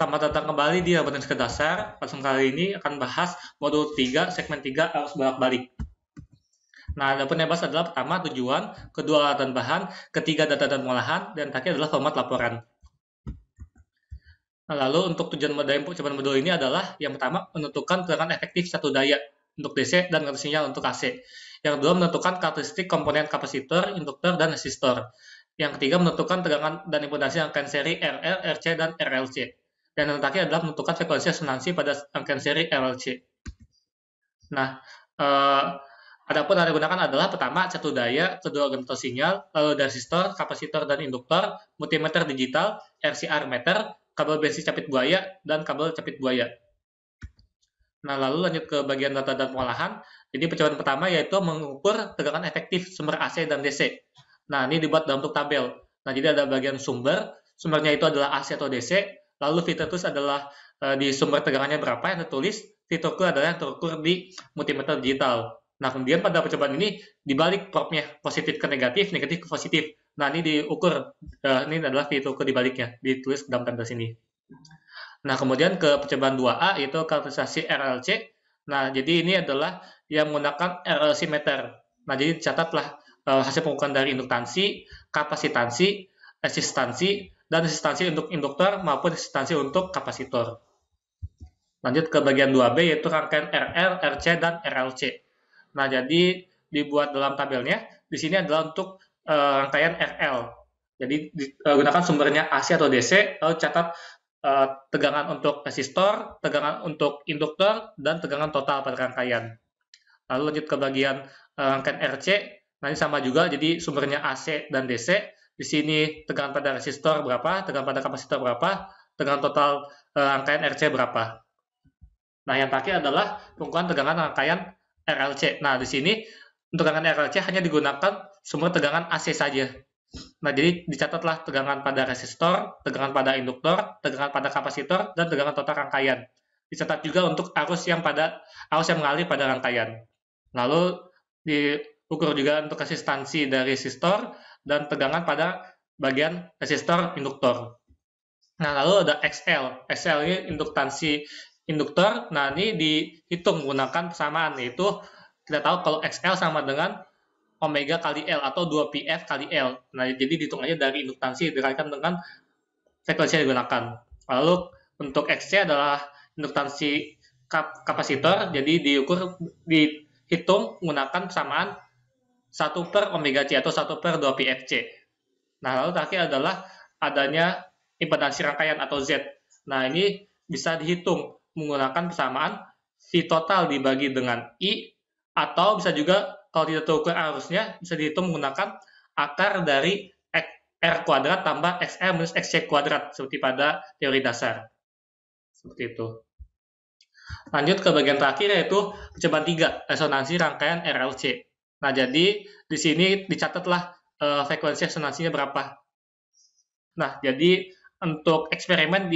Selamat datang kembali di Akuntansi Dasar. Langsung kali ini akan bahas modul 3, segmen 3 arus bolak-balik. Nah, adapun yang bahas adalah pertama tujuan, kedua alat dan bahan, ketiga data dan pengolahan, dan terakhir adalah format laporan. Nah, lalu untuk tujuan dari percobaan modul ini adalah yang pertama menentukan tegangan efektif satu daya untuk DC dan kartu sinyal untuk AC. Yang kedua menentukan karakteristik komponen kapasitor, induktor, dan resistor. Yang ketiga menentukan tegangan dan impedans rangkaian seri RL, RC, dan RLC. Dan yang terakhir adalah menentukan frekuensi resonansi pada rangkaian seri RLC. Nah, adapun yang digunakan adalah pertama satu daya, kedua generator sinyal, lalu resistor, kapasitor, dan induktor, multimeter digital, RCR meter, kabel besi capit buaya, dan kabel capit buaya. Nah, lalu lanjut ke bagian data dan pengolahan. Jadi percobaan pertama yaitu mengukur tegangan efektif sumber AC dan DC. Nah, ini dibuat dalam bentuk tabel. Nah, jadi ada bagian sumber, sumbernya itu adalah AC atau DC, lalu V-tools adalah di sumber tegangannya berapa yang tertulis, V-tools adalah yang terukur di multimeter digital. Nah, kemudian pada percobaan ini dibalik probnya positif ke negatif, negatif ke positif. Nah, ini diukur, ini adalah V-tools dibaliknya, ditulis dalam tabel sini. Nah, kemudian ke percobaan 2A yaitu karakterisasi RLC. Nah, jadi ini adalah yang menggunakan RLC meter. Nah, jadi catatlah hasil pengukuran dari induktansi, kapasitansi, resistansi, dan resistansi untuk induktor maupun resistansi untuk kapasitor. Lanjut ke bagian 2B yaitu rangkaian RL, RC, dan RLC. Nah, jadi dibuat dalam tabelnya, di sini adalah untuk rangkaian RL. Jadi gunakan sumbernya AC atau DC, lalu catat tegangan untuk resistor, tegangan untuk induktor, dan tegangan total pada rangkaian. Lalu lanjut ke bagian rangkaian RC, nanti sama juga, jadi sumbernya AC dan DC. Di sini tegangan pada resistor berapa, tegangan pada kapasitor berapa, tegangan total rangkaian RC berapa. Nah, yang terakhir adalah pengukuran tegangan rangkaian RLC. Nah, di sini untuk tegangan RLC hanya digunakan sumber tegangan AC saja. Nah, jadi dicatatlah tegangan pada resistor, tegangan pada induktor, tegangan pada kapasitor, dan tegangan total rangkaian. Dicatat juga untuk arus yang mengalir pada rangkaian. Lalu diukur juga untuk resistansi dari resistor dan tegangan pada bagian resistor induktor. Nah, lalu ada XL. XL ini induktansi induktor. Nah, ini dihitung menggunakan persamaan, yaitu kita tahu kalau XL sama dengan omega kali L atau 2πf kali L. Nah, jadi dihitung aja dari induktansi dikalikan dengan frekuensi yang digunakan. Lalu untuk XC adalah induktansi kapasitor, jadi dihitung menggunakan persamaan 1 per omega C atau 1 per 2πfc. Nah, lalu terakhir adalah adanya impedansi rangkaian atau Z. Nah, ini bisa dihitung menggunakan persamaan V total dibagi dengan I, atau bisa juga kalau tidak terukur arusnya, bisa dihitung menggunakan akar dari R kuadrat tambah XL minus XC kuadrat, seperti pada teori dasar. Seperti itu. Lanjut ke bagian terakhir, yaitu percobaan 3, resonansi rangkaian RLC. Nah, jadi di sini dicatatlah frekuensi resonansinya berapa. Nah, jadi untuk eksperimen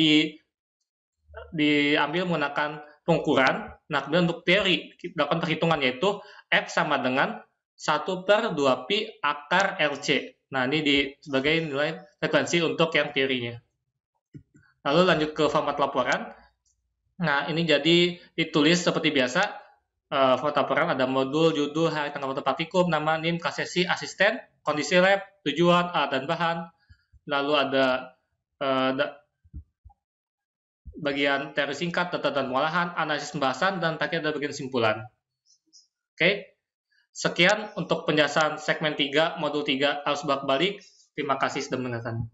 diambil menggunakan pengukuran. Nah, kemudian untuk teori, dilakukan perhitungan, yaitu F sama dengan 1 per 2pi akar LC. Nah, ini sebagai nilai frekuensi untuk yang teorinya. Lalu lanjut ke format laporan. Nah, ini jadi ditulis seperti biasa. Format laporan ada modul, judul, hari, tanggal, waktu praktikum, nama, NIM, sesi, asisten, kondisi lab, tujuan, alat dan bahan. Lalu ada bagian teori singkat, data dan pengolahan, analisis pembahasan, dan terakhir ada bagian kesimpulan. Oke, sekian untuk penjelasan segmen 3, modul 3, arus bolak-balik. Terima kasih sudah mendengarkan.